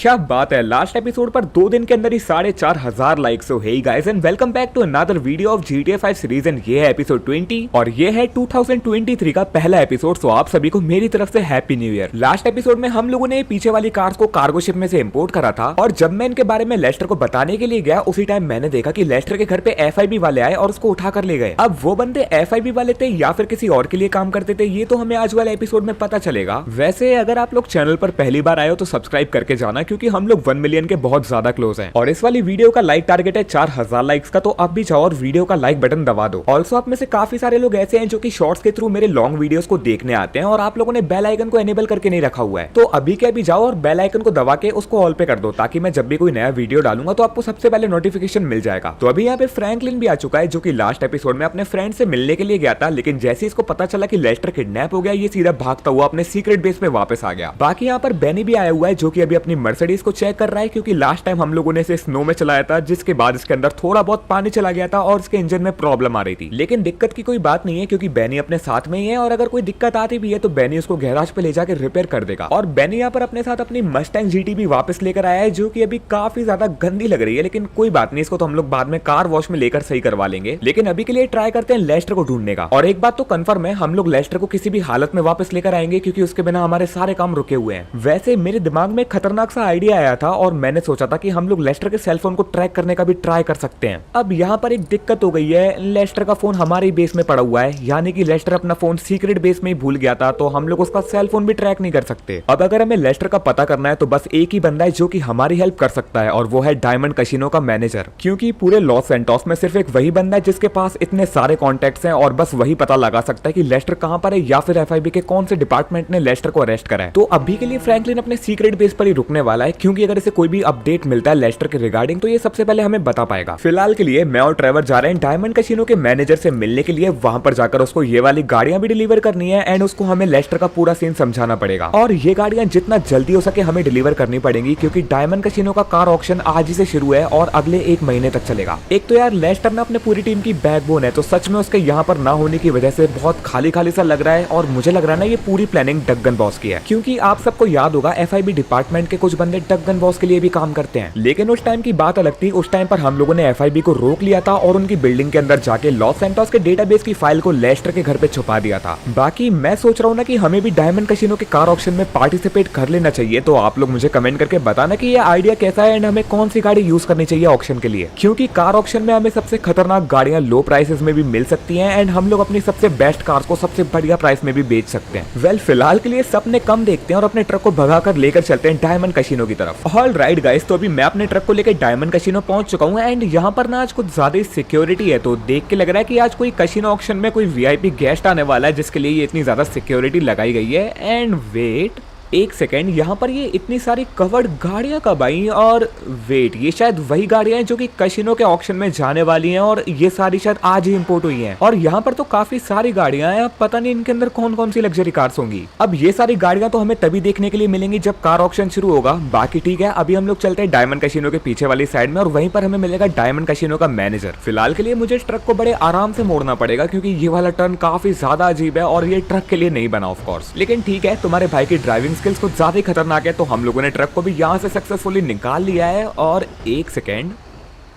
क्या बात है, लास्ट एपिसोड पर 2 दिन के अंदर ही 4,500 likes. So hey guys and welcome back to another video of GTA 5 series and ये है एपिसोड 20 और ये है 2023 का पहला एपिसोड। सो आप सभी को मेरी तरफ से happy new year. Last episode में हम लोगों ने पीछे वाली कार्स को कार्गो शिप में से इंपोर्ट करा था और जब मैं इनके बारे में लेस्टर को बताने के लिए गया उसी टाइम मैंने देखा कि लेस्टर के घर पे FIB वाले आए और उसको उठा कर ले गए। अब वो बंदे FIB वाले थे या फिर किसी और के लिए काम करते थे ये तो हमें आज वाले एपिसोड में पता चलेगा। वैसे अगर आप लोग चैनल पर पहली बार आए हो तो सब्सक्राइब करके जाना क्योंकि हम लोग 1 मिलियन के बहुत ज्यादा क्लोज हैं और इस वाली वीडियो का लाइक टारगेट है 4,000 लाइक्स का। तो आप भी जाओ और वीडियो का लाइक बटन दबा दो। ऑल्सो आप में से काफी सारे लोग ऐसे हैं जो कि शॉर्ट्स के थ्रू मेरे लॉन्ग वीडियोस को देखने आते हैं और आप लोगों ने बेल आइकन को एनेबल करके नहीं रखा हुआ है। तो अभी के अभी जाओ और बेल आइकन को दबा के उसको ऑल पे कर दो ताकि मैं जब भी कोई नया वीडियो डालूंगा तो आपको सबसे पहले नोटिफिकेशन मिल जाएगा। तो अभी यहाँ पे फ्रैंकलिन भी आ चुका है जो कि लास्ट एपिसोड में अपने फ्रेंड से मिलने के लिए गया था, लेकिन जैसे इसको पता चला कि लेस्टर किडनैप हो गया ये सीधा भागता हुआ अपने सीक्रेट बेस पे वापस आ गया। बाकी यहाँ पर बेनी भी आया हुआ है जो कि अभी अपनी मर्सिडीज को चेक कर रहा है क्योंकि लास्ट टाइम हम लोगों ने इसे स्नो में चलाया था जिसके बाद इसके अंदर थोड़ा बहुत पानी चला गया था और इसके इंजन में प्रॉब्लम आ रही थी। लेकिन दिक्कत की कोई बात नहीं है क्योंकि बेनी अपने साथ में ही है और अगर कोई दिक्कत आती भी है तो बेनी उसको गैराज पे ले जाकर रिपेयर कर देगा। और बेनी यहाँ पर अपने साथ अपनी मस्टैंग GT भी वापस लेकर आया है जो कि अभी काफी ज्यादा गंदी लग रही है, लेकिन कोई बात नहीं, इसको तो हम लोग बाद में कार वॉश में लेकर सही करवा लेंगे। लेकिन अभी के लिए ट्राई करते हैं लेस्टर को ढूंढने का। और एक बात तो कंफर्म है, हम लोग लेस्टर को किसी भी हालत में वापस लेकर आएंगे क्योंकि उसके बिना हमारे सारे काम रुके हुए हैं। वैसे मेरे दिमाग में खतरनाक सा आइडिया आया था और मैंने सोचा था कि हम लोग लेस्टर के सेलफोन को ट्रैक करने का भी ट्राई कर सकते हैं। अब यहाँ पर एक दिक्कत हो गई है, लेस्टर का फोन हमारे बेस में पड़ा हुआ है, यानी कि लेस्टर अपना फोन सीक्रेट बेस में ही भूल गया था तो हम लोग उसका सेलफोन भी ट्रैक नहीं कर सकते। अब अगर हमें लेस्टर का पता करना है तो बस एक ही बंदा है जो कि हमारी हेल्प कर सकता है और वो है डायमंड कैसीनो का मैनेजर। क्योंकि पूरे लॉस सैंटोस में सिर्फ एक वही बंदा है जिसके पास इतने सारे कॉन्टेक्ट्स हैं और बस वही पता लगा सकता है कि लेस्टर कहां पर है या फिर FIB के कौन से डिपार्टमेंट ने लेस्टर को अरेस्ट करा है। तो अभी के लिए फ्रैंकलिन अपने सीक्रेट बेस पर ही रुकने वाला है क्योंकि अगर इसे कोई भी अपडेट मिलता है लेस्टर के रिगार्डिंग तो ये सबसे पहले हमें बता पाएगा। फिलहाल के लिए मैं और ट्रेवर जा रहे हैं डायमंड कैसीनो के मैनेजर से मिलने के लिए। वहां पर जाकर उसको ये वाली गाड़ियां भी डिलीवर करनी है एंड उसको हमें लेस्टर का पूरा सीन समझाना पड़ेगा और ये गाड़ियां जितना जल्दी हो सके हमें डिलीवर करनी पड़ेंगी क्योंकि डायमंड कैसीनो का कार ऑक्शन आज ही से शुरू है और अगले 1 महीने तक चलेगा। एक तो यार लेस्टर ना अपने पूरी टीम की बैकबोन है तो सच में उसके यहाँ पर ना होने की वजह से बहुत खाली खाली सा लग रहा है और मुझे लग रहा है ना ये पूरी प्लानिंग डग गन बॉस की है क्योंकि आप सबको याद होगा FIB डिपार्टमेंट के कुछ बंदे डग गन बॉस के लिए भी काम करते हैं। लेकिन उस टाइम की बात अलग थी, उस टाइम पर हम लोगों ने FIB को रोक लिया था और उनकी बिल्डिंग के अंदर जाके लॉस सैंटोस के डेटाबेस की फाइल को लेस्टर के घर पे छुपा दिया था। बाकी मैं सोच रहा हूँ ना कि हमें भी डायमंड कैसीनो के कार ऑक्शन में पार्टिसिपेट कर लेना चाहिए। तो आप लोग मुझे कमेंट करके बताना कि ये आइडिया कैसा है एंड हमें कौन सी गाड़ी यूज करनी चाहिए ऑक्शन के लिए, क्योंकि कार ऑक्शन में हमें सबसे खतरनाक गाड़ियां लो प्राइसेस में भी मिल सकती हैं एंड हम लोग अपनी सबसे बेस्ट कार्स को सबसे बढ़िया प्राइस में भी बेच सकते हैं। वेल फिलहाल के लिए सपने कम देखते हैं और अपने ट्रक को भगाकर लेकर चलते हैं डायमंड कैसीनो की तरफ। ऑल राइट गाइस, तो अभी मैं अपने ट्रक को लेकर डायमंड कैसीनो पहुंच चुका हूं एंड यहाँ पर ना आज कुछ ज्यादा ही सिक्योरिटी है तो देख के लग रहा है कि आज कोई कैसीनो ऑक्शन में कोई VIP गेस्ट आने वाला है जिसके लिए ये इतनी ज्यादा सिक्योरिटी लगाई गई है। एंड वेट एक सेकेंड, यहाँ पर ये इतनी सारी कवर्ड गाड़ियां कब आई? और वेट, ये शायद वही गाड़ियां हैं जो कि कैसीनो के ऑक्शन में जाने वाली हैं और ये सारी शायद आज ही इंपोर्ट हुई हैं। और यहाँ पर तो काफी सारी गाड़ियां हैं, अब पता नहीं इनके अंदर कौन कौन सी लग्जरी कार्स होंगी। अब ये सारी गाड़ियां तो हमें तभी देखने के लिए मिलेंगी जब कार ऑक्शन शुरू होगा। बाकी ठीक है, अभी हम लोग चलते हैं डायमंड कैसीनो के पीछे वाली साइड में और वहीं पर हमें मिलेगा डायमंड कैसीनो का मैनेजर। फिलहाल के लिए मुझे ट्रक को बड़े आराम से मोड़ना पड़ेगा क्योंकि ये वाला टर्न काफी ज्यादा अजीब है और ये ट्रक के लिए नहीं बना ऑफ कोर्स। लेकिन ठीक है, तुम्हारे भाई की ड्राइविंग स्किल्स कुछ ज्यादा ही खतरनाक है तो हम लोगों ने ट्रक को भी यहाँ से सक्सेसफुली निकाल लिया है। और एक सेकेंड,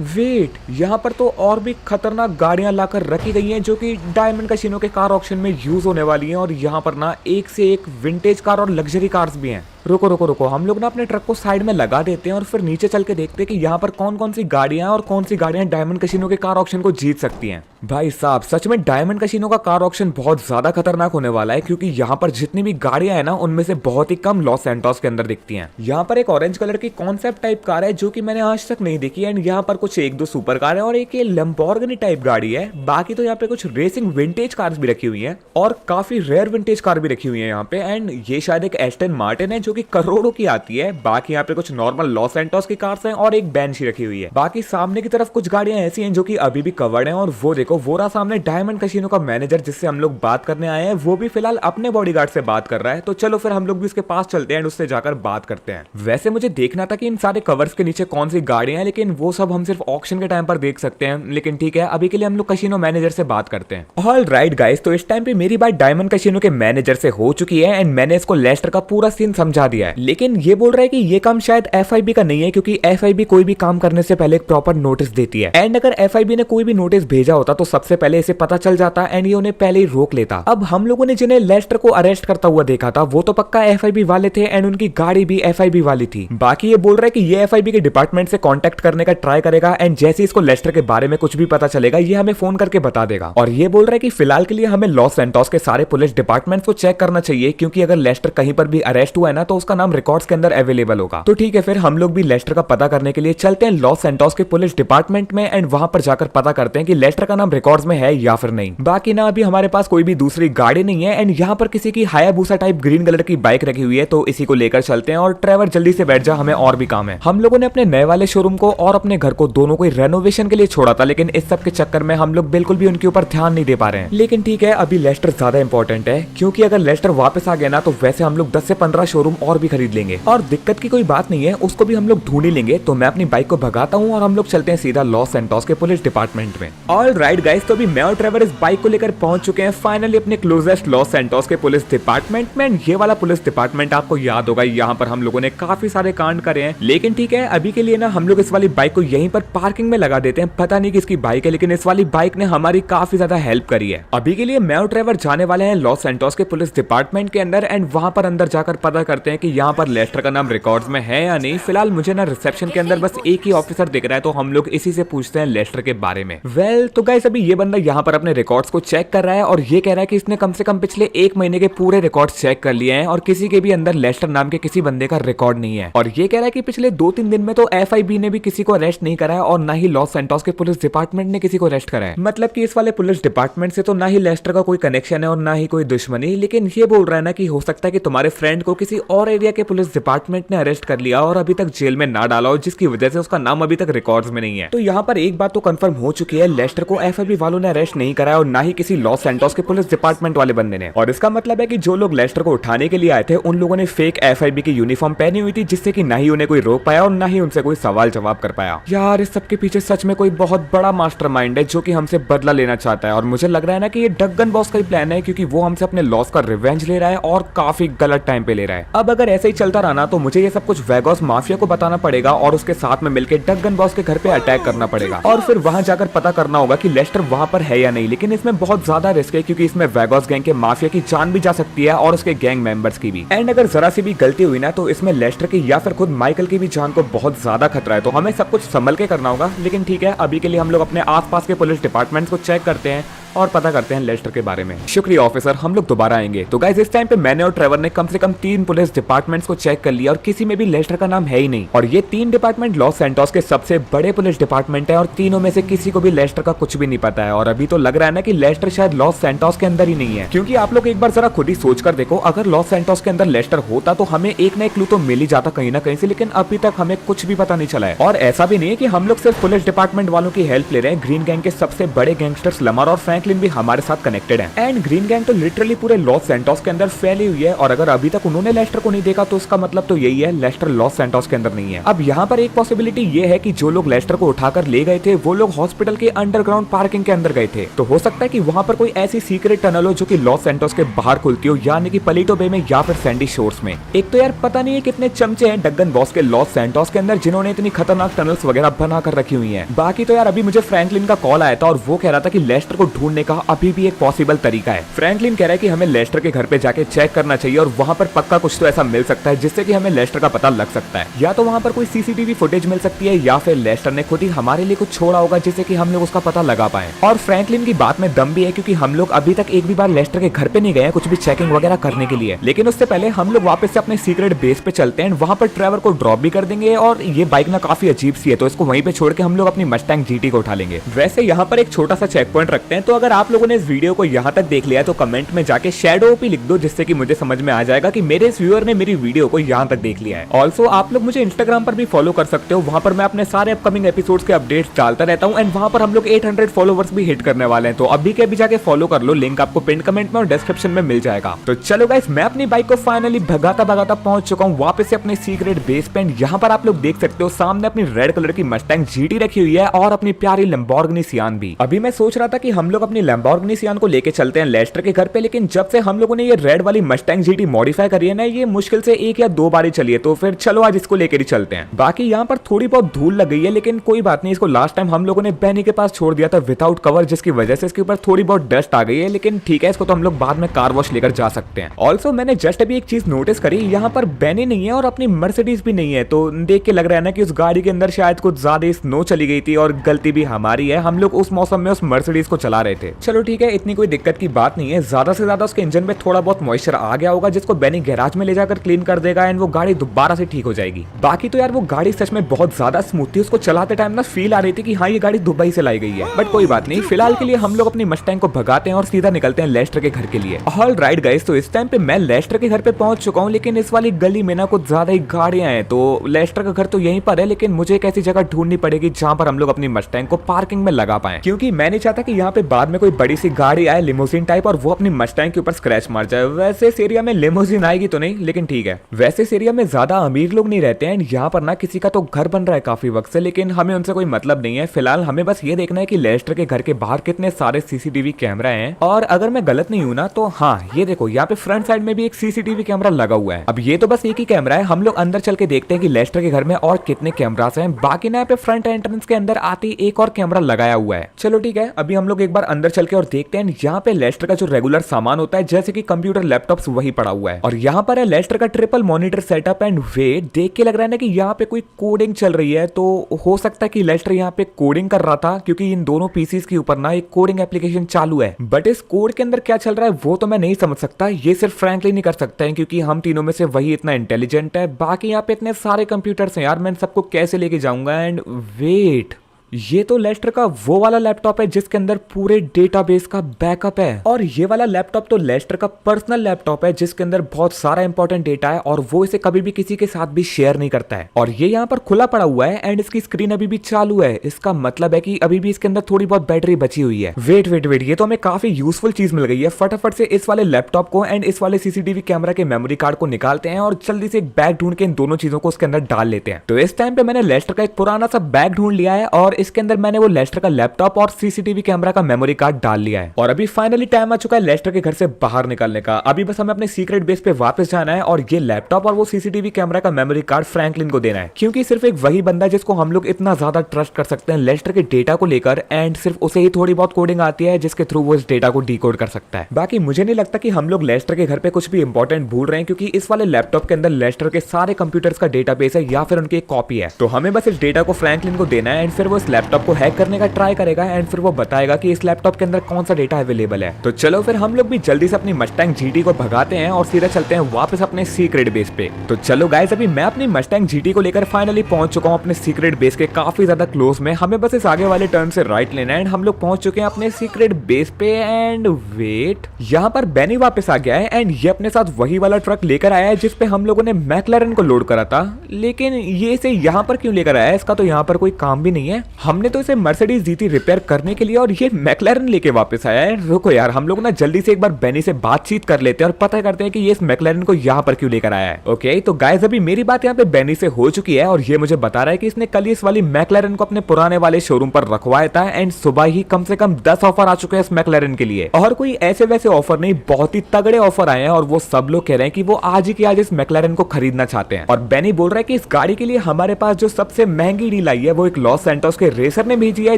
वेट, यहाँ पर तो और भी खतरनाक गाड़ियां लाकर रखी गई हैं जो कि डायमंड कैसीनो के कार ऑक्शन में यूज होने वाली हैं और यहाँ पर ना एक से एक विंटेज कार और लग्जरी कार्स भी हैं। रुको रुको रुको, हम लोग ना अपने ट्रक को साइड में लगा देते हैं और फिर नीचे चल के देखते हैं कि यहाँ पर कौन कौन सी गाड़ियां और कौन सी गाड़ियां डायमंड कैसीनो के कार ऑक्शन को जीत सकती हैं। भाई साहब सच में डायमंड कैसीनो का कार ऑक्शन बहुत ज्यादा खतरनाक होने वाला है क्योंकि यहाँ पर जितनी भी गाड़ियां हैं ना उनमें से बहुत ही कम लॉस सैंटोस के अंदर दिखती हैं। यहाँ पर एक ऑरेंज कलर की कॉन्सेप्ट टाइप कार है जो कि मैंने आज तक नहीं देखी एंड यहाँ पर कुछ 1-2 सुपर कार है और एक ये लैम्बोर्गिनी टाइप गाड़ी है। बाकी तो यहाँ पे कुछ रेसिंग विंटेज कार्स भी रखी हुई है और काफी रेयर विंटेज कार भी रखी हुई है यहाँ पे। एंड ये शायद एक एस्टन मार्टिन है जो कि करोड़ों की आती है। बाकी यहाँ पे कुछ नॉर्मल लॉस सैंटोस की कार्स हैं और एक बेंची रखी हुई है। बाकी सामने की तरफ कुछ गाड़ियां ऐसी हैं जो कि अभी भी कवर्ड हैं और वो देखो, वो रहा सामने डायमंड कैसीनो का मैनेजर जिससे हम लोग बात करने आए हैं। वो भी फिलहाल अपने बॉडीगार्ड से बात कर रहा है तो चलो फिर हम लोग भी उसके पास चलते हैं और उससे जाकर बात करते हैं। वैसे मुझे देखना था कि इन सारे कवर्स के नीचे कौन सी गाड़ियां हैं, लेकिन वो सब हम सिर्फ ऑक्शन के टाइम पर देख सकते हैं। लेकिन ठीक है, अभी के लिए हम लोग कैसीनो मैनेजर से बात करते हैं। ऑल राइट गाइस, तो इस टाइम पे मेरी बात डायमंड कैसीनो के मैनेजर से हो चुकी है एंड मैंने इसको लेस्टर का पूरा सीन समझा समझा दिया है, लेकिन ये बोल रहा है कि ये काम शायद FIB का नहीं है, क्योंकि FIB कोई भी काम करने से पहले एक प्रॉपर नोटिस देती है। एंड अगर FIB ने कोई भी नोटिस भेजा होता तो सबसे पहले इसे पता चल जाता एंड ये उन्हें पहले ही रोक लेता। अब हम लोगों ने जिन्हें लेस्टर को अरेस्ट करता हुआ देखा था वो तो पक्का FIB वाले थे एंड उनकी गाड़ी भी FIB वाली थी। बाकी ये बोल रहा है कि ये FIB के डिपार्टमेंट से कांटेक्ट करने का ट्राई करेगा एंड जैसे इसको लेस्टर के बारे में कुछ भी पता चलेगा ये हमें फोन करके बता देगा। और ये बोल रहा है कि फिलहाल के लिए हमें लॉस सैंटोस के सारे पुलिस डिपार्टमेंट को चेक करना चाहिए, क्योंकि अगर लेस्टर कहीं पर भी अरेस्ट हुआ है ना तो उसका नाम रिकॉर्ड्स के अंदर अवेलेबल होगा। तो ठीक है, फिर हम लोग भी लेस्टर का पता करने के लिए चलते हैं लॉस सैंटोस के पुलिस डिपार्टमेंट में एंड वहां पर जाकर पता करते हैं कि लेस्टर का नाम रिकॉर्ड्स में है या फिर नहीं। बाकी ना अभी हमारे पास कोई भी दूसरी गाड़ी नहीं है एंड यहाँ पर किसी की हायाबुसा टाइप ग्रीन कलर की बाइक रखी हुई है, तो इसी को लेकर चलते हैं। और ट्रेवर जल्दी से बैठ जा, हमें और भी काम है। हम लोगों ने अपने नए वाले शोरूम को और अपने घर को दोनों को रेनोवेशन के लिए छोड़ा था, लेकिन इस सब के चक्कर में हम लोग बिल्कुल भी उनके ऊपर ध्यान नहीं दे पा रहे हैं। लेकिन ठीक है, अभी लेस्टर ज्यादा इंपॉर्टेंट है, क्योंकि अगर लेस्टर वापस आ गया ना तो वैसे हम लोग 10 से 15 शोरूम और भी खरीद लेंगे और दिक्कत की कोई बात नहीं है, उसको भी हम लोग ढूंढ ही लेंगे। तो मैं अपनी बाइक को भगाता हूँ और हम लोग चलते हैं सीधा लॉस सैंटोस के पुलिस डिपार्टमेंट में। ऑलराइट गाइस, तो अभी मैं और ट्रेवर इस बाइक को लेकर पहुंच चुके हैं फाइनली अपने क्लोजेस्ट लॉस सैंटोस के पुलिस डिपार्टमेंट में। ये वाला पुलिस डिपार्टमेंट आपको याद होगा, यहाँ पर हम लोगों ने काफी सारे कांड करे हैं। लेकिन ठीक है, अभी के लिए ना हम लोग इस वाली बाइक को यहीं पर पार्किंग में लगा देते हैं। पता नहीं किसकी बाइक है, लेकिन इस वाली बाइक ने हमारी काफी ज्यादा हेल्प करी है। अभी के लिए मैं और ट्रेवर जाने वाले हैं लॉस सैंटोस के पुलिस डिपार्टमेंट के अंदर एंड वहां पर अंदर जाकर पता करते हैं कि यहाँ पर लेस्टर का नाम रिकॉर्ड्स में है या नहीं। फिलहाल मुझे ना रिसेप्शन के अंदर बस एक ही ऑफिसर दिख रहा है, तो हम लोग इसी से पूछते हैं लेस्टर के बारे में। वेल तो गाइस, अभी ये बंदा यहाँ पर अपने रिकॉर्ड्स को चेक कर रहा है और ये कह रहा है कि इसने कम से कम पिछले 1 महीने के पूरे रिकॉर्ड्स चेक कर लिए हैं और किसी के भी अंदर लेस्टर नाम के किसी बंदे का रिकॉर्ड नहीं है। और ये कह रहा है कि पिछले 2-3 दिन में तो FIB ने भी किसी को अरेस्ट नहीं करा है और ना ही लॉस सैंटोस के पुलिस डिपार्टमेंट ने किसी को अरेस्ट करा है। मतलब कि इस वाले पुलिस डिपार्टमेंट से तो ना ही लेस्टर का कोई कनेक्शन है और ना ही कोई दुश्मनी। लेकिन ये बोल रहा है ना कि हो सकता है कि तुम्हारे फ्रेंड को किसी और एरिया के पुलिस डिपार्टमेंट ने अरेस्ट कर लिया और अभी तक जेल में ना डाला हो, जिसकी वजह से उसका नाम अभी तक रिकॉर्ड्स में नहीं है। तो यहाँ पर एक बात तो कंफर्म हो चुकी है, लेस्टर को FIB वालों ने अरेस्ट नहीं करा और ना ही किसी लॉस सैंटोस के पुलिस डिपार्टमेंट वाले बंदे ने। और इसका मतलब है कि जो लोग लेस्टर को उठाने के लिए आए थे उन लोगों ने फेक FIB की यूनिफॉर्म पहनी हुई थी, जिससे कि ना ही उन्हें कोई रोक पाया और ना ही उनसे कोई सवाल जवाब कर पाया। यार, इस सब के पीछे सच में कोई बहुत बड़ा मास्टरमाइंड है जो कि हमसे बदला लेना चाहता है और मुझे लग रहा है ना कि ये डगन बॉस का ही प्लान है, क्योंकि वो हमसे अपने लॉस का रिवेंज ले रहा है और काफी गलत टाइम पे ले रहा है। अब अगर ऐसे ही चलता रहा ना तो मुझे ये सब कुछ वेगॉस माफिया को बताना पड़ेगा और उसके साथ में मिलकर डगन बॉस के घर पे अटैक करना पड़ेगा और फिर वहां जाकर पता करना होगा कि लेस्टर वहां पर है या नहीं। लेकिन इसमें बहुत ज्यादा रिस्क है, क्योंकि इसमें वेगॉस गैंग के माफिया की जान भी जा सकती है और उसके गैंग मेंबर्स की भी। एंड अगर जरा सी भी गलती हुई ना तो इसमें लेस्टर की या फिर खुद माइकल की भी जान को बहुत ज्यादा खतरा है। तो हमें सब कुछ संभल के करना होगा। लेकिन ठीक है, अभी के लिए हम लोग अपने आसपास के पुलिस डिपार्टमेंट को चेक करते हैं और पता करते हैं लेस्टर के बारे में। शुक्रिया ऑफिसर, हम लोग दोबारा आएंगे। तो गाइस, इस टाइम पे मैंने और ट्रेवर ने कम से कम 3 पुलिस डिपार्टमेंट्स को चेक कर लिया और किसी में भी लेस्टर का नाम है ही नहीं। और ये 3 डिपार्टमेंट लॉस सैंटोस के सबसे बड़े पुलिस डिपार्टमेंट है और तीनों में से किसी को भी लेस्टर का कुछ भी नहीं पता है। और अभी तो लग रहा है ना कि लेस्टर शायद लॉस सैंटोस के अंदर ही नहीं है, क्योंकि आप लोग एक बार जरा खुद ही सोच कर देखो, अगर लॉस सैंटोस के अंदर लेस्टर होता तो हमें एक ना एक क्लू तो मिल ही जाता कहीं ना कहीं से। लेकिन अभी तक हमें कुछ भी पता नहीं चला है। और ऐसा भी नहीं है कि हम लोग सिर्फ पुलिस डिपार्टमेंट वालों की हेल्प ले रहे हैं, ग्रीन गैंग के सबसे बड़े गैंगस्टर्स लमर और फ्रैंकलिन भी हमारे साथ कनेक्टेड है। एंड ग्रीन गैंग तो लिटरली पूरे लॉस सैंटोस के अंदर फैली हुई है और अगर अभी तक उन्होंने लेस्टर को नहीं देखा तो उसका मतलब तो यही है, लेस्टर लॉस सैंटोस के अंदर नहीं है। अब यहाँ पर एक पॉसिबिलिटी ये है कि जो लोग लेस्टर को उठाकर ले गए थे वो लोग हॉस्पिटल के अंडरग्राउंड पार्किंग के अंदर गए थे। तो हो सकता है कि वहाँ पर कोई ऐसी सीक्रेट टनल हो जो कि लॉस सैंटोस के बाहर खुलती हो, यानी कि पलीटो बे में या फिर सैंडी शोर्स में। एक तो यार पता नहीं है कितने चमचे हैं डगन बॉस के लॉस सैंटोस के अंदर जिन्होंने इतनी खतरनाक टनल्स वगैरह बना कर रखी हुई है। बाकी तो यार अभी मुझे फ्रैंकलिन का कॉल आया था और वो कह रहा था कि लेस्टर को ढूंढने का अभी भी एक पॉसिबल तरीका है। फ्रैंकलिन कह रहा है कि हमें लेस्टर के घर पे जाके चेक करना चाहिए और वहां पर पक्का कुछ तो ऐसा मिल सकता है जिससे कि हमें लेस्टर का पता लग सकता है। या तो वहां पर कोई CCTV फुटेज मिल सकती है या फिर लेस्टर ने खुद ही हमारे लिए कुछ छोड़ा होगा जिससे कि हम लोग उसका पता लगा पाए। और फ्रैंकलिन की बात में दम भी है, क्योंकि हम लोग अभी तक एक भी बार लेस्टर के घर पे नहीं गए कुछ भी चेकिंग वगैरह करने के लिए। लेकिन उससे पहले हम लोग वापस से अपने सीक्रेट बेस पे चलते हैं, वहां पर ट्रेवर को ड्रॉप भी कर देंगे। और ये बाइक ना काफी अजीब सी है, तो इसको वहीं पे छोड़ के हम लोग अपनी मस्टैंग GT को उठा लेंगे। वैसे यहाँ पर एक छोटा सा चेक पॉइंट रखते हैं, तो अगर आप लोगों ने इस वीडियो को यहाँ तक देख लिया तो कमेंट में जाके शैडो ओपी लिख दो, जिससे कि मुझे समझ में आ जाएगा कि मेरे इस व्यूअर ने मेरी वीडियो को यहाँ तक देख लिया है। ऑल्सो आप लोग मुझे इंस्टाग्राम पर भी फॉलो कर सकते हो, वहां पर मैं अपने सारे अपकमिंग एपिसोड्स के अपडेट्स डालता रहता हूँ। एंड वहां पर हम लोग 800 फॉलोवर्स भी हिट करने वाले हैं, तो अभी के अभी जाके फॉलो कर लो, लिंक आपको पिन कमेंट में और डिस्क्रिप्शन में मिल जाएगा। तो चलो गाइस, मैं अपनी बाइक को फाइनली भगाता भगाता पहुंच चुका हूँ वापस से अपने सीक्रेट बेस पे। यहाँ पर आप लोग देख सकते हो सामने अपनी रेड कलर की मस्टैंग GT रखी हुई है और अपनी प्यारी लैम्बोर्गिनी सियान भी। अभी मैं सोच रहा था कि हम लोग अपनी अपनी लैम्बोर्गिनी सियान को लेके चलते हैं लेस्टर के घर पे। लेकिन जब से हम लोगों ने ये रेड वाली मस्टैंग जीटी मॉडिफाई करी है ना, ये मुश्किल से 1 या 2 बार ही चली है, तो फिर चलो आज इसको लेकर ही चलते हैं। बाकी यहाँ पर थोड़ी बहुत धूल लग गई है, लेकिन कोई बात नहीं, इसको लास्ट टाइम हम लोगों ने बैनी के पास छोड़ दिया था विदाउट कवर, जिसकी वजह से इसके ऊपर थोड़ी बहुत डस्ट आ गई है। लेकिन ठीक है, इसको तो हम लोग बाद में कार वॉश लेकर जा सकते हैं। ऑल्सो मैंने जस्ट अभी एक चीज नोटिस करी, यहाँ पर बैनी नहीं है और अपनी मर्सिडीज भी नहीं है, तो देख के लग रहा है ना कि उस गाड़ी के अंदर शायद कुछ ज्यादा स्नो चली गई थी और गलती भी हमारी है, हम लोग उस मौसम में उस मर्सिडीज को चला रहे थे। चलो ठीक है, इतनी कोई दिक्कत की बात नहीं है, ज्यादा से ज्यादा उसके इंजन में थोड़ा बहुत मॉइस्चर आ गया होगा, जिसको बैनी गैराज में ले जाकर क्लीन कर देगा एंड वो गाड़ी दोबारा से ठीक हो जाएगी। बाकी तो यार वो गाड़ी सच में बहुत ज्यादा स्मूथ थी, उसको चलाते टाइम ना फील आ रही थी कि हाँ ये गाड़ी दुबई से लाई गई है। बट कोई बात नहीं, फिलहाल के लिए हम लोग अपनी मस्टैंग को भगाते हैं और सीधा निकलते हैं लेस्टर के घर के लिए। ऑल राइट गाइस, तो इस टाइम पे मैं लेस्टर के घर पे पहुंच चुका हूँ, लेकिन इस वाली गली में ना कुछ ज्यादा ही गाड़ियां हैं। तो लेस्टर का घर तो यहीं पर है, लेकिन मुझे एक ऐसी जगह ढूंढनी पड़ेगी जहां पर हम लोग अपनी मस्टैंग को पार्किंग में लगा पाए, क्योंकि मैं नहीं चाहता कि यहाँ पे बाद में कोई बड़ी सी गाड़ी आए लिमोजिन टाइप और वो अपनी मस्टैंग के ऊपर स्क्रैच मार जाए। वैसे इस एरिया में लिमोजिन आएगी तो नहीं, लेकिन ठीक है। वैसे इस एरिया में ज्यादा अमीर लोग नहीं रहते हैं, यहाँ पर ना किसी का तो घर बन रहा है काफी वक्त से, लेकिन हमें उनसे कोई मतलब नहीं है। फिलहाल हमें बस ये देखना है कि लेस्टर के घर के बाहर कितने सारे सीसीटीवी कैमरा हैं, और अगर मैं गलत नहीं हूं ना तो हाँ ये देखो, यहाँ पे फ्रंट साइड में भी एक सीसीटीवी कैमरा लगा हुआ है। अब ये तो बस एक ही कैमरा है, हम लोग अंदर चल के देखते हैं कि लेस्टर के घर में और कितने कैमरास हैं। बाकी ना यहाँ पे फ्रंट एंट्रेंस के अंदर आते ही एक और कैमरा लगाया हुआ है। चलो ठीक है, अभी हम लोग एक बार अंदर चल के और देखते हैं। यहाँ पे लेस्टर का जो रेगुलर सामान होता है, जैसे कि कंप्यूटर लैपटॉप्स, वही पड़ा हुआ है। और यहाँ पर है लेस्टर का triple monitor setup and wait. देख के लग रहा है ना कि यहाँ पे कोई कोडिंग चल रही है, तो हो सकता है कि लेस्टर यहाँ पे कोडिंग कर रहा था, क्योंकि इन दोनों पीसीज के ऊपर ना एक कोडिंग एप्लीकेशन चालू है। बट इस कोड के अंदर क्या चल रहा है वो तो मैं नहीं समझ सकता, ये सिर्फ फ्रैंकलिन ही कर सकते हैं, क्योंकि हम तीनों में से वही इतना इंटेलिजेंट है। बाकी यहाँ पे इतने सारे कंप्यूटर्स हैं यार, मैं सबको कैसे लेके जाऊंगा। एंड वेट, ये तो लेस्टर का वो वाला लैपटॉप है जिसके अंदर पूरे डेटाबेस का बैकअप है, और ये वाला लैपटॉप तो लेस्टर का पर्सनल लैपटॉप है जिसके अंदर बहुत सारा इंपॉर्टेंट डेटा है, और वो इसे कभी भी किसी के साथ भी शेयर नहीं करता है। और ये यहाँ पर खुला पड़ा हुआ है एंड इसकी स्क्रीन अभी भी चालू है, इसका मतलब है कि अभी भी इसके अंदर थोड़ी बहुत बैटरी बची हुई है। वेट वेट वेट, ये तो हमें काफी यूजफुल चीज मिल गई है। फटाफट से इस वाले लैपटॉप को एंड इस वाले सीसीटीवी कैमरा के मेमोरी कार्ड को निकालते हैं और जल्दी से एक बैग ढूंढ के इन दोनों चीजों को उसके अंदर डाल लेते हैं। तो इस टाइम पे मैंने लेस्टर का एक पुराना सा बैग ढूंढ लिया है, और इसके अंदर मैंने वो लेस्टर का लैपटॉप और सीसीटीवी कैमरा का मेमोरी कार्ड डाल लिया है। और अभी फाइनली टाइम आ चुका है लेस्टर के घर से बाहर निकलने का। अभी बस हमें अपने सीक्रेट बेस पे वापस जाना है, और ये लैपटॉप और वो सीसीटीवी कैमरा का मेमोरी कार्ड फ्रैंकलिन को देना है, क्योंकि सिर्फ एक वही बंदा जिसको हम लोग इतना ज्यादा ट्रस्ट कर सकते हैं लेस्टर के डेटा को लेकर, एंड सिर्फ उसे ही थोड़ी बहुत कोडिंग आती है जिसके थ्रू वो इस डेटा को डिकोड कर सकता है। बाकी मुझे नहीं लगता कि हम लोग लेस्टर के घर पे कुछ भी इंपॉर्टेंट भूल रहे हैं, क्योंकि इस वाले लैपटॉप के अंदर लेस्टर के सारे कंप्यूटर्स का डेटाबेस है या फिर उनकी एक कॉपी है। तो हमें बस इस डेटा को फ्रैंकलिन को देना है, एंड फिर वो इस लैपटॉप को हैक करने का ट्राई करेगा, एंड फिर वो बताएगा कि इस लैपटॉप के अंदर कौन सा डेटा अवेलेबल है। तो चलो फिर हम लोग भी जल्दी से अपनी मस्टैंग जीटी को भगाते हैं और सीधा चलते हैं वापस अपने सीक्रेट बेस पे। तो चलो गाइस, अभी मैं अपनी मस्टैंग जीटी को लेकर फाइनली पहुंच चुका हूं अपने सीक्रेट बेस के काफी ज्यादा क्लोज में। हमें बस इस आगे वाले टर्न से राइट लेना है, एंड हम लोग पहुंच चुके हैं अपने सीक्रेट बेस पे। एंड वेट, यहाँ पर बैनी वापस आ गया है, एंड ये अपने साथ वही वाला ट्रक लेकर आया है जिसपे हम लोगों ने मैकलैरन को लोड करा था। लेकिन ये इसे यहाँ पर क्यों लेकर आया है, इसका तो यहाँ पर कोई काम भी नहीं है। हमने तो इसे मर्सिडीज जीटी रिपेयर करने के लिए, और ये मैकलैरन लेके वापस आया है। रुको यार, हम लोग ना जल्दी से एक बार बैनी से बातचीत कर लेते हैं और पता करते हैं कि ये इस मैकलैरन को यहाँ पर क्यों लेकर आया है। ओके, तो गाइस अभी मेरी बात यहाँ पे बैनी से हो चुकी है, और ये मुझे बता रहा है कि इसने कल इस वाली मैकलैरन को अपने पुराने वाले शोरूम पर रखवाया था, एंड सुबह ही कम से कम 10 ऑफर आ चुके हैं इस मैकलैरन के लिए। और कोई ऐसे वैसे ऑफर नहीं, बहुत ही तगड़े ऑफर आए हैं, और वो सब लोग कह रहे हैं कि वो आज ही के आज इस मैकलैरन को खरीदना चाहते हैं। और बैनी बोल रहा है कि इस गाड़ी के लिए हमारे पास जो सबसे महंगी डील आई है वो एक लॉस सैंटोस के रेसर ने भेजी है,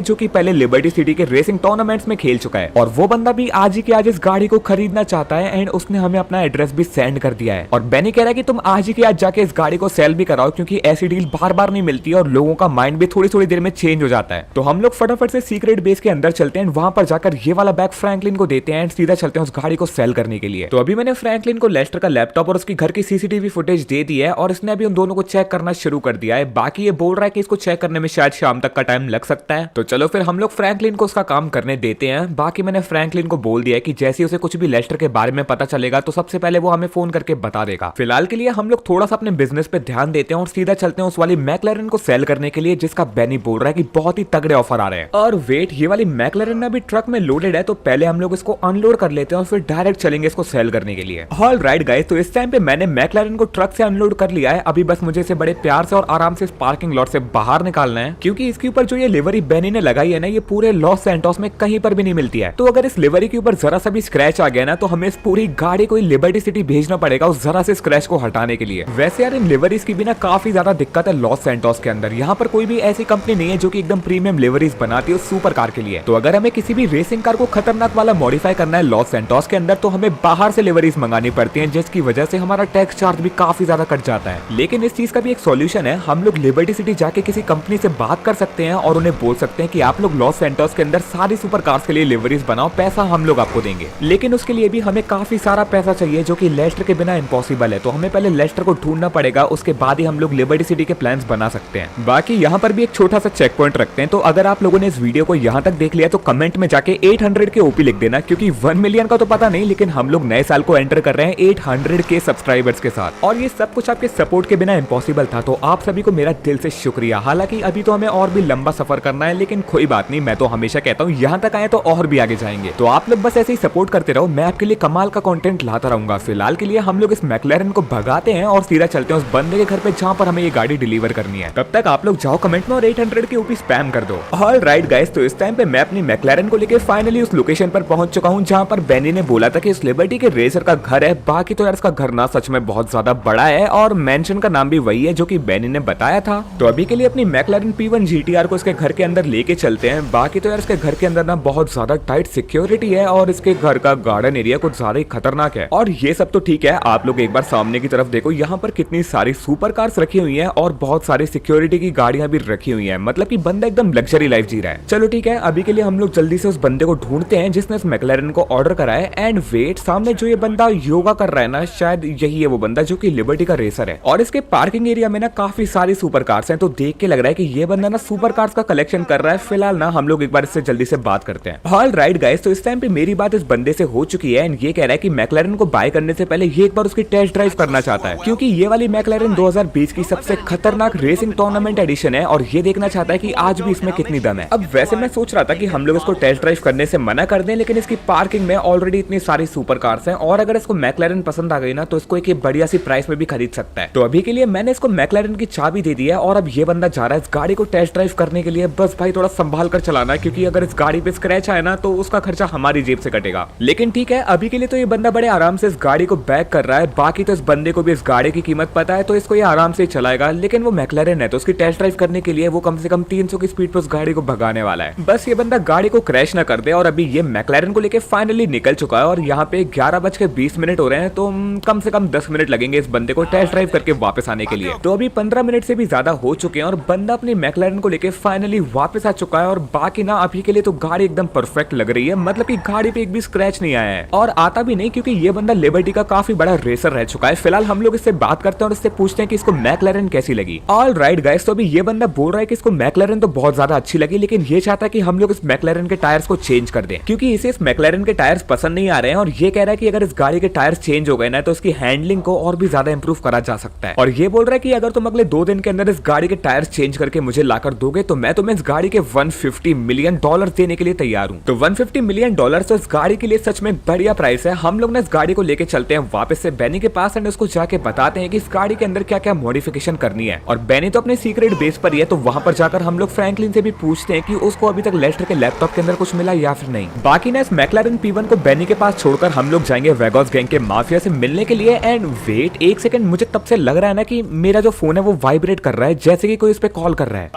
जो कि पहले लिबर्टी सिटी के रेसिंग टूर्नामेंट्स में खेल चुका है, और वो बंदा भी आज ही के आज इस गाड़ी को खरीदना चाहता है, एंड उसने हमें अपना एड्रेस भी सेंड कर दिया है। और बैनी कह रहा है कि तुम आज ही के आज जाके इस गाड़ी को सेल भी कराओ, क्योंकि ऐसी डील बार बार नहीं मिलती है और लोगों का माइंड भी थोड़ी थोड़ी देर में चेंज हो जाता है। तो हम लोग फटाफट से सीक्रेट बेस के अंदर चलते हैं, वहां पर जाकर ये वाला बैग फ्रैंकलिन को देते हैं, एंड सीधा चलते हैं उस गाड़ी को सेल करने के लिए। तो अभी मैंने फ्रैंकलिन को लेस्टर का लैपटॉप और उसकी घर की सीसीटीवी फुटेज दे दी है, और इसने अभी उन दोनों को चेक करना शुरू कर दिया है। बाकी ये बोल रहा है कि इसको चेक करने में शायद शाम तक का टाइम लग सकता है। तो चलो फिर हम लोग फ्रैंकलिन को उसका काम करने देते हैं। बाकी मैंने फ्रैंकलिन को बोल दिया है कि जैसे उसे कुछ भी लेस्टर के बारे में पता चलेगा तो सबसे पहले वो हमें फोन करके बता देगा। फिलहाल के लिए हम लोग थोड़ा सा अपने बिजनेस पे ध्यान देते हैं और सीधा चलते हैं उस वाली मैकलैरन को सेल करने के लिए, जिसका बैनी बोल रहा है कि बहुत ही तगड़े ऑफर आ रहे हैं। और वेट, ये वाली मैकलैरन अभी ट्रक में लोडेड है, तो पहले हम लोग इसको अनलोड कर लेते हैं और फिर डायरेक्ट चलेंगे इसको सेल करने के लिए। ऑल राइट गाइस, तो इस टाइम पे मैंने मैकलैरन को ट्रक से अनलोड कर लिया है। अभी बस मुझे इसे बड़े प्यार से और आराम से इस पार्किंग लॉट से बाहर निकालना है, क्योंकि इसके ऊपर जो ये लिवरी बेनी ने लगाई है ना, ये पूरे लॉस सैंटोस में कहीं पर भी नहीं मिलती है। तो अगर इस लिवरी के ऊपर जरा सा भी स्क्रैच आ गया ना, तो हमें इस पूरी गाड़ी को लिबर्टी सिटी भेजना पड़ेगा उस जरा से स्क्रैच को हटाने के लिए। वैसे यार इन लिवरीज की भी ना काफी ज्यादा दिक्कत है लॉस सैंटोस के अंदर। यहाँ पर कोई भी ऐसी कंपनी नहीं है जो कि एकदम प्रीमियम लिवरीज बनाती है सुपर कार के लिए। तो अगर हमें किसी भी रेसिंग कार को खतरनाक वाला मॉडिफाई करना है लॉस सैंटोस के अंदर, तो हमें बाहर से लिवरीज मंगानी पड़ती है, जिसकी वजह से हमारा टैक्स चार्ज भी काफी ज्यादा कट जाता है। लेकिन इस चीज का भी एक सॉल्यूशन है, हम लोग लिबर्टी सिटी जाके किसी कंपनी से बात कर सकते हैं और उन्हें बोल सकते हैं कि आप लोग लॉस सैंटोस के अंदर सारी सुपर कार्स के लिए लिवरीज बनाओ, पैसा हम लोग आपको देंगे। लेकिन उसके लिए भी हमें काफी सारा पैसा चाहिए, जो कि लेस्टर के बिना इम्पॉसिबल है। तो हमें पहले लेस्टर को ढूंढना पड़ेगा, उसके बाद ही हम लोग लिबर्टी सिटी के प्लान्स बना सकते हैं। बाकी यहाँ पर भी एक छोटा सा चेक पॉइंट रखते हैं। तो अगर आप लोगों ने इस वीडियो को यहाँ तक देख लिया तो कमेंट में जाके 800 के ओपी लिख देना, क्योंकि 1 मिलियन का तो पता नहीं, लेकिन हम लोग नए साल को एंटर कर रहे हैं 800 के सब्सक्राइबर्स के साथ। और ये सब कुछ आपके सपोर्ट के बिना इम्पॉसिबल था। तो आप सभी को मेरा दिल से शुक्रिया। हालांकि अभी तो हमें और भी लंबा सफर करना है, लेकिन कोई बात नहीं, मैं तो हमेशा कहता हूँ यहाँ तक आए तो और भी आगे जाएंगे। तो आप लोग बस ऐसे ही सपोर्ट करते रहो, मैं आपके लिए कमाल का कंटेंट लाता रहूंगा। फिलहाल के लिए हम लोग इस मैक्लेरन को भगाते हैं और सीधा चलते हैं उस बंदे के घर पे जहाँ पर हमें ये गाड़ी डिलीवर करनी है। तब तक आप लोग जाओ कमेंट में और 800 के ऊपर स्पैम कर दो। ऑलराइट गाइस, तो इस टाइम पे मैं अपनी मैक्लेरन को लेकर फाइनली उस लोकेशन पर पहुंच चुका हूँ जहाँ पर बेनी ने बोला था कि इस लिबर्टी के रेसर का घर है। बाकी तो यार इसका घर ना सच में बहुत ज्यादा बड़ा है और मेंशन का नाम भी वही है जो कि बेनी ने बताया था। तो अभी के लिए अपनी मैक्लेरन P1 GTR को इसके घर के अंदर लेके चलते हैं। बाकी तो यार इसके घर के अंदर ना बहुत ज्यादा टाइट सिक्योरिटी है और इसके घर का गार्डन एरिया कुछ ज्यादा ही खतरनाक है। और ये सब तो ठीक है, आप लोग एक बार सामने की तरफ देखो, यहाँ पर कितनी सारी सुपर कार्स रखी हुई है और बहुत सारी सिक्योरिटी की गाड़ियां भी रखी हुई है। मतलब कि बंदा एकदम लग्जरी लाइफ जी रहा है। चलो ठीक है, अभी के लिए हम लोग जल्दी से उस बंदे को ढूंढते हैं जिसने इस मैक्लेरन को ऑर्डर करा है। एंड वेट, सामने जो ये बंदा योगा कर रहा है ना, शायद यही है वो बंदा जो कि लिबर्टी का रेसर है। और इसके पार्किंग एरिया में ना काफी सारी सुपर कार्स हैं, तो देख के लग रहा है कि ये बंदा ना सुपर कार्स का कलेक्शन कर रहा है। फिलहाल ना हम लोग एक बार इससे जल्दी से बात करते हैं। ऑलराइट गाइस, तो इस टाइम पे मेरी बात इस बंदे से हो चुकी है एंड ये कह रहा है कि मैक्लेरन को बाय करने से पहले ये एक बार उसकी टेस्ट ड्राइव करना चाहता है, क्योंकि ये वाली मैक्लेरन 2020 की सबसे खतरनाक रेसिंग टूर्नामेंट एडिशन है और ये देखना चाहता है कि आज भी इसमें कितनी दम है। अब वैसे मैं सोच रहा था कि हम लोग इसको टेस्ट ड्राइव करने से मना कर दें, लेकिन इसकी पार्किंग में ऑलरेडी इतनी सारी सुपर कार्स हैं और अगर इसको मैक्लेरन पसंद आ गई ना, तो इसको एक बढ़िया सी प्राइस में भी खरीद सकता है। तो अभी के लिए मैंने इसको मैक्लेरन की चाबी दे दी है और अब ये बंदा जा रहा है इस गाड़ी को टेस्ट ड्राइव करने के लिए। बस भाई थोड़ा संभाल कर चलाना है, क्योंकि अगर इस गाड़ी पे स्क्रैच आए ना तो उसका खर्चा हमारी जेब से कटेगा। लेकिन ठीक है, अभी के लिए तो ये बंदा बड़े आराम से इस गाड़ी को बैक कर रहा है। बाकी तो इस बंदे को भी इस गाड़ी की कीमत पता है, तो इसको ये आराम से चलाएगा। लेकिन वो मैक्लेरन है तो उसकी टेस्ट ड्राइव करने के लिए वो कम से कम 300 की स्पीड पर उस गाड़ी को भगाने वाला है। बस ये बंदा गाड़ी को क्रैश ना कर दे। और अभी ये मैक्लेरन को लेके फाइनली निकल चुका है और यहाँ पे 11:20 हो रहे हैं, तो कम से कम 10 मिनट लगेंगे इस बंदे को टेस्ट ड्राइव करके वापस आने के लिए। तो अभी 15 मिनट से भी ज्यादा हो चुके हैं और बंदा अपनी मैक्लेरन को लेके फाइनली वापस आ चुका है। और बाकी ना अभी के लिए तो गाड़ी एकदम परफेक्ट लग रही है, मतलब कि गाड़ी पे एक भी स्क्रैच नहीं आया है और आता भी नहीं, क्योंकि ये बंदा लिबर्टी का काफी बड़ा रेसर रह चुका है। फिलहाल हम लोग इससे बात करते हैं और इससे पूछते हैं कि इसको मैक्लेरन कैसी लगी। ऑलराइट गाइस, तो अभी ये बंदा बोल रहा है कि इसको मैक्लेरन तो बहुत ज्यादा अच्छी लगी, लेकिन ये चाहता है कि हम लोग इस मैक्लेरन के टायर्स को चेंज कर दें, क्योंकि इसे इस मैक्लेरन के टायर्स पसंद नहीं आ रहे हैं। और ये कह रहा है कि अगर इस गाड़ी के टायर्स चेंज हो गए ना, तो इसकी हैंडलिंग को और भी ज्यादा इंप्रूव करा जा सकता है। और ये बोल रहा है कि अगर तुम अगले 2 दिन के अंदर इस गाड़ी के टायर्स चेंज करके मुझे लाकर दोगे, तो मैं तुम्हें इस गाड़ी के $150 मिलियन देने के लिए तैयार हूँ। तो $150 मिलियन तो इस गाड़ी के लिए सच में बढ़िया प्राइस है। हम लोग ना इस गाड़ी को लेके चलते हैं वापस से बेनी के पास एंड उसको जाके बताते हैं कि इस गाड़ी के अंदर क्या क्या मॉडिफिकेशन करनी है। और बेनी तो अपने सीक्रेट बेस पर ही है, तो वहां पर जाकर हम लोग फ्रैंकलिन से भी पूछते हैं कि उसको अभी तक लेस्टर के लैपटॉप के अंदर कुछ मिला या फिर नहीं। बाकी ना इस मैक्लेरन P1 को बेनी के पास छोड़कर हम लोग जाएंगे वेगॉस गैंग के माफिया से मिलने के लिए। एंड वेट एक सेकंड, मुझे तब से लग रहा है ना कि मेरा जो फोन है वो वाइब्रेट कर रहा है, जैसे कि कोई इस पे कॉल कर रहा है।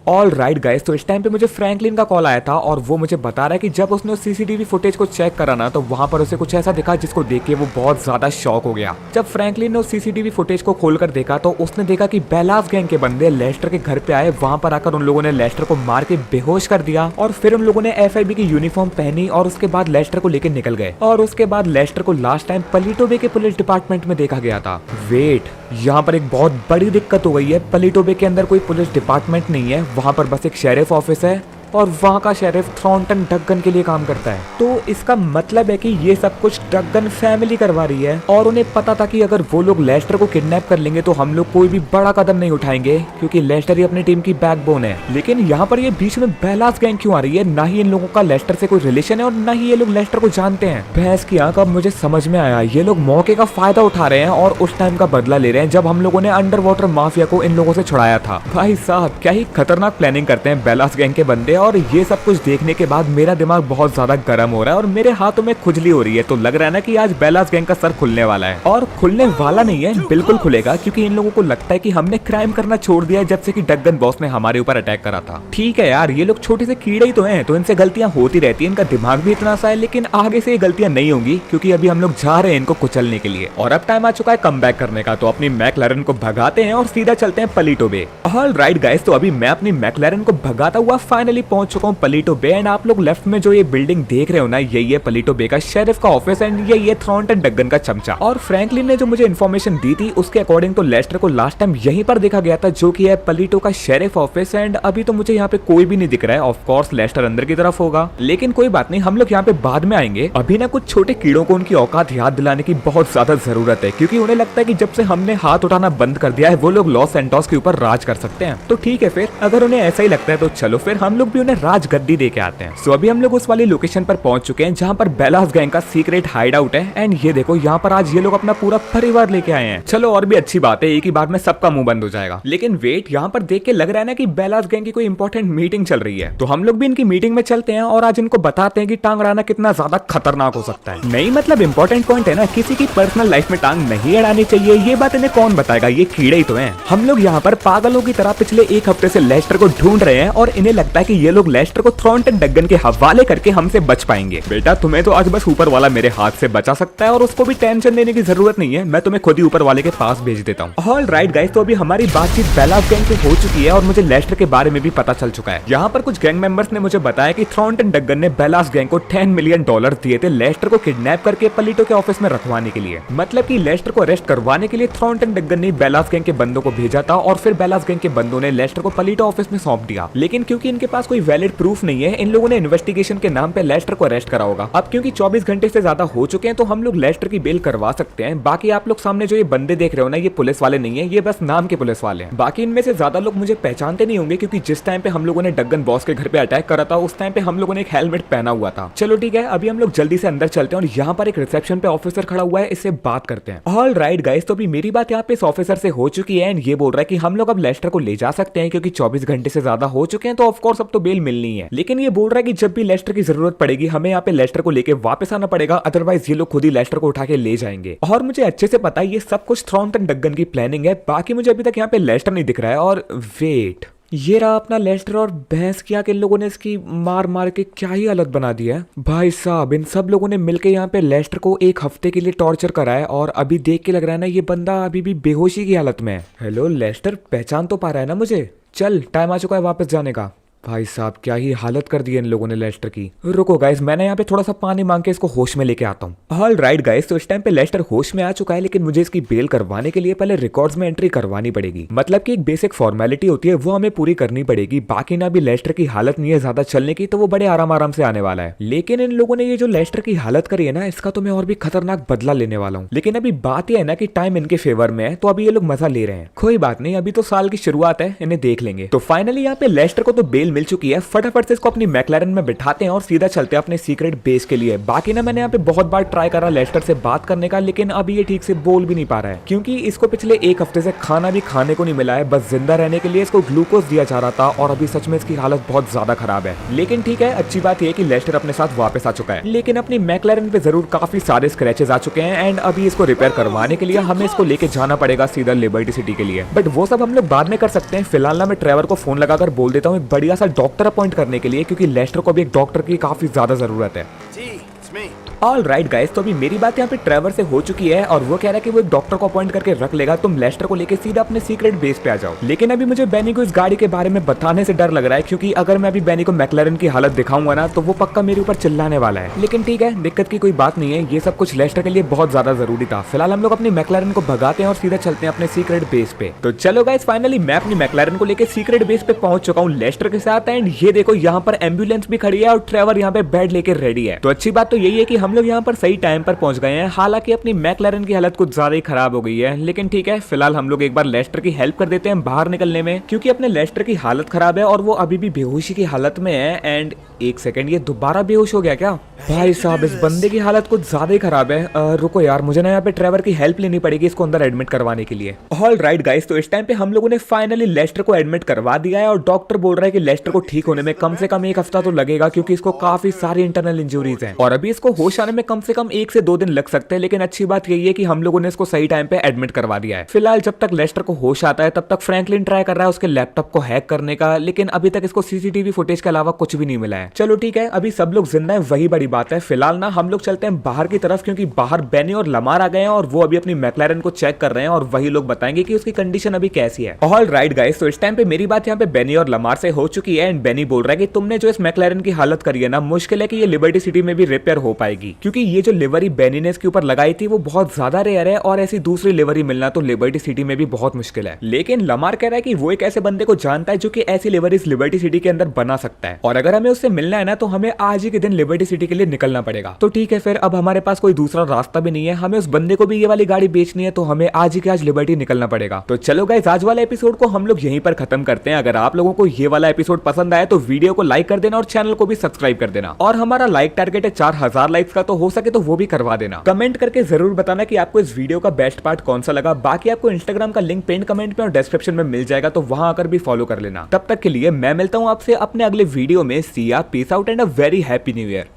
ऑलराइट गाइस, तो इस टाइम पे मुझे फ्रैंकलिन का कॉल आया था और वो मुझे बता रहा है कि जब उसने सीसीटीवी फुटेज को चेक करा ना, तो वहां पर उसे कुछ ऐसा दिखा जिसको देख के वो बहुत ज्यादा शॉक हो गया। जब फ्रैंकलिन ने उस सीसीटीवी फुटेज को खोलकर देखा तो उसने देखा कि बेलास गैंग के बंदे लेस्टर के घर पे आए। वहां पर आकर उन लोगों ने लेस्टर को मार के बेहोश कर दिया और फिर उन लोगों ने FIB की यूनिफॉर्म पहनी और उसके बाद लेस्टर को लेकर निकल गए। और उसके बाद लेस्टर को लास्ट टाइम पलीटो बे के पुलिस डिपार्टमेंट में देखा गया था। वेट, यहाँ पर एक बहुत बड़ी दिक्कत हो गई है। पलीटो बे के अंदर कोई पुलिस डिपार्टमेंट नहीं है, वहां पर बस एक शेरिफ ऑफिस है और वहाँ का शेरिफ थ्रॉन्टन डगन के लिए काम करता है। तो इसका मतलब है कि ये सब कुछ डगन फैमिली करवा रही है और उन्हें पता था कि अगर वो लोग लेस्टर को किडनैप कर लेंगे तो हम लोग कोई भी बड़ा कदम नहीं उठाएंगे, क्योंकि लेस्टर ही अपनी टीम की बैकबोन है। लेकिन यहाँ पर ये बीच में बेलास गैंग क्यों आ रही है? ना ही इन लोगों का लेस्टर से कोई रिलेशन है और ना ही ये लोग लेस्टर को जानते हैं। भैंस की आंख, अब मुझे समझ में आया, ये लोग मौके का फायदा उठा रहे हैं और उस टाइम का बदला ले रहे हैं जब हम लोगों ने अंडर वाटर माफिया को इन लोगों से छुड़ाया था। भाई साहब क्या ही खतरनाक प्लानिंग करते हैं बेलास गैंग के बंदे। और ये सब कुछ देखने के बाद मेरा दिमाग बहुत ज्यादा गर्म हो रहा है और मेरे हाथों में खुजली हो रही है। तो लग रहा है ना कि आज बेलास गैंग का सर खुलने वाला है। और खुलने वाला नहीं है, बिल्कुल खुलेगा, क्योंकि इन लोगों को लगता है कि हमने क्राइम करना छोड़ दिया जब से कि डगन बॉस ने हमारे ऊपर अटैक करा था। ठीक है यार, ये लोग छोटे से कीड़े ही तो हैं, तो इनसे गलतियां होती रहती है, इनका दिमाग भी इतना सा है, लेकिन आगे से ये गलतियां नहीं होंगी क्योंकि अभी हम लोग जा रहे हैं इनको कुचलने के लिए। और अब टाइम आ चुका है कमबैक करने का। तो अपनी मैकलैरन को भगाते हैं और सीधा चलते हैं पलीटो बे। ऑलराइट गाइस, तो अभी मैं अपनी मैकलैरन को भगाता हुआ फाइनली पहुंच चुका हूं पलीटो बे। एंड आप लोग लेफ्ट में जो ये बिल्डिंग देख रहे हो ना, यही है पलीटो बे का शेरिफ का ऑफिस एंड यही है थ्रॉन्टन डगन का चमचा। और फ्रैंकलिन ने जो मुझे इन्फॉर्मेशन दी थी उसके अकॉर्डिंग तो लेस्टर को लास्ट टाइम यहीं पर देखा गया था, जो कि है पलीटो का शेरिफ ऑफिस। एंड अभी तो मुझे यहाँ पे कोई भी नहीं दिख रहा है। ऑफ कोर्स लेस्टर अंदर की तरफ होगा, लेकिन कोई बात नहीं, हम लोग यहाँ पे बाद में आएंगे। अभी ना कुछ छोटे कीड़ों को उनकी औकात याद दिलाने की बहुत ज्यादा जरूरत है, क्योंकि उन्हें लगता है कि जब से हमने हाथ उठाना बंद कर दिया है वो लोग लॉस सैंटोस के ऊपर राज कर सकते हैं। तो ठीक है, फिर अगर उन्हें ऐसा ही लगता है तो चलो फिर हम लोग भी उन्हें राज गद्दी दे के आते हैं। सो अभी हम लोग उस वाली लोकेशन पर पहुंच चुके हैं जहाँ पर बेलास गैंग का सीक्रेट हाइड आउट है। एंड ये देखो, यहाँ पर आज ये लोग अपना पूरा परिवार लेके आए हैं। चलो और भी अच्छी बात है, एक ही बार में सबका मुंह बंद हो जाएगा। लेकिन वेट, यहाँ पर देख के लग रहा है ना कि बेलास गैंग की कोई इंपॉर्टेंट मीटिंग चल रही है। तो हम लोग भी इनकी मीटिंग में चलते हैं और आज इनको बताते हैं कि टांग अड़ाना कितना ज्यादा खतरनाक हो सकता है। नहीं मतलब इंपॉर्टेंट पॉइंट है ना, किसी की पर्सनल लाइफ में टांग नहीं अड़ानी चाहिए, ये बात इन्हें कौन बताएगा, ये कीड़े ही तो हैं। हम लोग यहाँ पर पागलों की तरह पिछले एक हफ्ते से लेस्टर को ढूंढ रहे हैं और इन्हें लगता है कि ये लोग लेस्टर को थ्रॉन्टन डगन के हवाले करके हमसे बच पाएंगे। बेटा तुम्हें तो आज बस ऊपर वाला मेरे हाथ से बचा सकता है और उसको भी टेंशन लेने की जरूरत नहीं है, मैं तुम्हें खुद ही ऊपर वाले के पास भेज देता हूँ। ऑलराइट गाइस, तो अभी हमारी बातचीत बेलास गैंग से हो चुकी है और मुझे लेस्टर के बारे में भी पता चल चुका है। यहाँ पर कुछ गैंग मेंबर्स ने मुझे बताया कि थ्रॉन्टन डगन ने बेलास गैंग को $10 मिलियन दिए थे लेस्टर को किडनैप करके पलीटो के ऑफिस में रखवाने के लिए। मतलब कि लेस्टर को अरेस्ट करवाने के लिए थ्रॉन्टन डगन ने बेलास गैंग के बंदों को भेजा था और फिर बेलास गैंग के बंदों ने लेस्टर को पलीटो ऑफिस में सौंप दिया। लेकिन क्योंकि इनके पास कोई वैलिड प्रूफ नहीं है, इन लोगों ने इन्वेस्टिगेशन के नाम पे लेस्टर को अरेस्ट करा होगा। अब क्योंकि 24 घंटे से ज्यादा हो चुके हैं तो हम लोग लेस्टर की बेल करवा सकते हैं। बाकी आप लोग सामने जो ये बंदे देख रहे हो ना, ये पुलिस वाले नहीं है, ये बस नाम के पुलिस वाले हैं। बाकी इनमें से ज्यादा लोग मुझे पहचानते नहीं होंगे, क्योंकि जिस टाइम पे हम लोगों ने डगन बॉस के घर पे अटैक करा था उस टाइम पे हम लोगों ने एक हेलमेट पहना हुआ था। चलो ठीक है, अभी हम लोग जल्दी से अंदर चलते हैं और यहाँ पर एक रिसेप्शन पे ऑफिसर खड़ा हुआ है, इससे बात करते हैं। ऑलराइट गाइस, तो अभी मेरी बात यहाँ पे इस ऑफिसर से हो चुकी है एंड ये बोल रहा है कि हम लोग अब लेस्टर को ले जा सकते हैं क्योंकि 24 घंटे से ज्यादा हो चुके हैं, तो ऑफ कोर्स अब तो बेल मिलनी है। लेकिन ये बोल रहा है कि जब भी लेस्टर की जरूरत पड़ेगी हमें यहाँ पे लेस्टर को लेके वापस आना पड़ेगा, अदरवाइज ये लोग खुद ही लेस्टर को उठा के ले जाएंगे। और मुझे अच्छे से पता है ये सब कुछ थ्रॉन्टन डगन की प्लानिंग है। बाकी मुझे अभी तक यहाँ पे लेस्टर नहीं दिख रहा है। और वेट, ये रहा अपना लेस्टर और भैंस किया कि इन लोगों ने इसकी मार मार के क्या ही हालत बना दी है। भाई साहब, इन सब लोगों ने मिलकर यहाँ पे लेस्टर को एक हफ्ते के लिए टॉर्चर करा है और अभी देख के लग रहा है ना ये बंदा अभी भी बेहोशी की हालत में है। हेलो लेस्टर, पहचान तो पा रहा है ना मुझे? चल, टाइम आ चुका है वापस जाने का। भाई साहब क्या ही हालत कर दी है इन लोगों ने लेस्टर की। रुको गाइस, मैंने यहाँ पे थोड़ा सा पानी मांग के इसको होश में लेके आता हूँ। ऑलराइट गाइस, तो इस टाइम पे लेस्टर होश में आ चुका है, लेकिन मुझे इसकी बेल करवाने के लिए पहले रिकॉर्ड्स में एंट्री करवानी पड़ेगी। मतलब कि एक बेसिक फॉर्मेलिटी होती है, वो हमें पूरी करनी पड़ेगी। बाकी ना भी लेस्टर की हालत नहीं है ज्यादा चलने की, तो वो बड़े आराम से आने वाला है। लेकिन इन लोगों ने ये जो लेस्टर की हालत करी है ना, इसका तो मैं और भी खतरनाक बदला लेने वाला हूँ। लेकिन अभी बात यह है ना कि टाइम इनके फेवर में है, तो अभी ये लोग मजा ले रहे हैं। कोई बात नहीं, अभी तो साल की शुरुआत है, इन्हें देख लेंगे। तो फाइनली यहाँ पे लेस्टर को तो बेल मिल चुकी है। फटाफट से इसको अपनी मैकलैरन में बिठाते हैं और सीधा चलते हैं अपने सीक्रेट बेस के लिए। बाकी ना मैंने यहाँ पे बहुत बार ट्राई करा लेस्टर से बात करने का, लेकिन अभी ये ठीक से बोल भी नहीं पा रहा है, क्योंकि इसको पिछले एक हफ्ते से खाना भी खाने को नहीं मिला है। बस जिंदा रहने के लिए इसको ग्लूकोज दिया जा रहा था और अभी सच में इसकी हालत बहुत ज्यादा खराब है। लेकिन ठीक है, अच्छी बात यह कि लेस्टर अपने साथ वापस आ चुका है, लेकिन अपनी मैकलैरन पे जरूर काफी सारे स्क्रैचेस आ चुके हैं एंड अभी इसको रिपेयर करवाने के लिए हमें इसको लेके जाना पड़ेगा सीधा लिबर्टी सिटी के लिए। बट वो सब हम लोग बाद में कर सकते हैं। फिलहाल ना मैं ट्रेवर को फोन लगाकर बोल देता हूँ एक बढ़िया सा डॉक्टर अपॉइंट करने के लिए, क्योंकि लेस्टर को भी एक डॉक्टर की काफी ज्यादा जरूरत है। T, it's me. All right guys, तो अभी मेरी बात यहाँ पे ट्रेवर से हो चुकी है और वो कह रहा है कि वो एक डॉक्टर को अपॉइंट करके रख लेगा, तुम लेस्टर को लेके सीधा अपने सीक्रेट बेस पे आ जाओ। लेकिन अभी मुझे बेनी को इस गाड़ी के बारे में बताने से डर लग रहा है, क्योंकि अगर मैं अभी बेनी को मैक्लारेन की हालत दिखाऊंगा ना तो वो पक्का मेरे ऊपर चिल्लाने वाला है। लेकिन ठीक है, दिक्कत की कोई बात नहीं है, ये सब कुछ लेस्टर के लिए बहुत ज्यादा जरूरी था। फिलहाल हम लोग अपनी मैक्लारेन को भगाते हैं और सीधा चलते हैं अपने सीक्रेट बेस पे। तो चलो गाइस, फाइनली मैं अपनी मैक्लारेन को लेके सीक्रेट बेस पे पहुंच चुका हूँ लेस्टर के साथ। एंड ये देखो, यहाँ पर एम्बुलेंस भी खड़ी है और ट्रेवर यहाँ पे बेड लेके रेडी है। तो अच्छी बात तो यही है कि हम लोग यहाँ पर सही टाइम पर पहुंच गए हैं। हालांकि अपनी मैक्लारेन की हालत कुछ ज्यादा ही खराब हो गई है, लेकिन ठीक है, फिलहाल हम लोग एक बार लेस्टर की हेल्प कर देते हैं बाहर निकलने में, क्योंकि अपने लेस्टर की हालत खराब है और वो अभी भी बेहोशी की हालत में है। एंड एक सेकंड, ये दोबारा बेहोश हो गया क्या? भाई साहब, इस बंदे की हालत कुछ ज्यादा ही खराब है। रुको यार, मुझे ना यहाँ पे ट्रेवर की हेल्प लेनी पड़ेगी इसको अंदर एडमिट करवाने के लिए। ऑल राइट गाइस, तो इस टाइम पे हम लोगों ने फाइनली लेस्टर को एडमिट करवा दिया है और डॉक्टर बोल रहा है कि लेस्टर को ठीक होने में कम से कम 1 हफ्ता तो लगेगा, क्योंकि इसको काफी सारी इंटरनल इंजरीज हैं और अभी इसको होश आने में कम से कम 1 से 2 दिन लग सकते हैं। लेकिन अच्छी बात यही है कि हम लोगों ने इसको सही टाइम पे एडमिट करवा दिया है। फिलहाल जब तक लेस्टर को होश आता है तब तक फ्रैंकलिन ट्राई कर रहा है उसके लैपटॉप को हैक करने का, लेकिन अभी तक इसको सीसीटीवी फुटेज के अलावा कुछ भी नहीं मिला है। चलो ठीक है, अभी सब लोग जिंदा है, वही बड़ी बात है। फिलहाल ना हम लोग चलते हैं बाहर की तरफ, क्योंकि बाहर बेनी और लमार आ गए हैं और वो अभी अपनी मैक्लारेन को चेक कर रहे हैं और वही लोग बताएंगे कि उसकी कंडीशन अभी कैसी है। ऑल राइट गाइस, तो इस टाइम पे मेरी बात यहाँ पे बेनी और लमार से हो चुकी है। एंड बेनी बोल रहा है कि तुमने जो इस मैक्लारेन की हालत करी है ना, मुश्किल है कि ये लिबर्टी सिटी में भी रिपेयर हो पाएगी, क्योंकि ये जो लिवरी बेनी ने इसके ऊपर लगाई थी वो बहुत ज्यादा रेयर है और ऐसी दूसरी लिवरी मिलना तो लिबर्टी सिटी में भी बहुत मुश्किल है। लेकिन लमार कह रहा है कि वो एक ऐसे बंदे को जानता है जो कि ऐसी लिवरी इस लिबर्टी सिटी के अंदर बना सकता है, और अगर हमें उससे मिलना है ना तो हमें आज ही के दिन लिबर्टी सिटी के लिए निकलना पड़ेगा। तो ठीक है, फिर अब हमारे पास कोई दूसरा रास्ता भी नहीं है, हमें उस बंदे को भी ये वाली गाड़ी बेचनी है, तो हमें आज ही के आज लिबर्टी निकलना पड़ेगा। तो चलो गाइस, आज वाले एपिसोड को हम लोग यहीं पर खत्म करते हैं। अगर आप लोगों को ये वाला एपिसोड पसंद आया तो वीडियो को लाइक कर देना और चैनल को भी सब्सक्राइब कर देना, और हमारा लाइक टारगेट है 4000 लाइक्स का, तो हो सके तो वो भी करवा देना। कमेंट करके जरूर बताना कि आपको इस वीडियो का बेस्ट पार्ट कौन सा लगा। बाकी आपको इंस्टाग्राम का लिंक पिन कमेंट में और डिस्क्रिप्शन में मिल जाएगा, तो वहां आकर भी फॉलो कर लेना। तब तक के लिए मैं मिलता हूं आपसे अपने अगले वीडियो में। सी या, peace out and a very happy new year.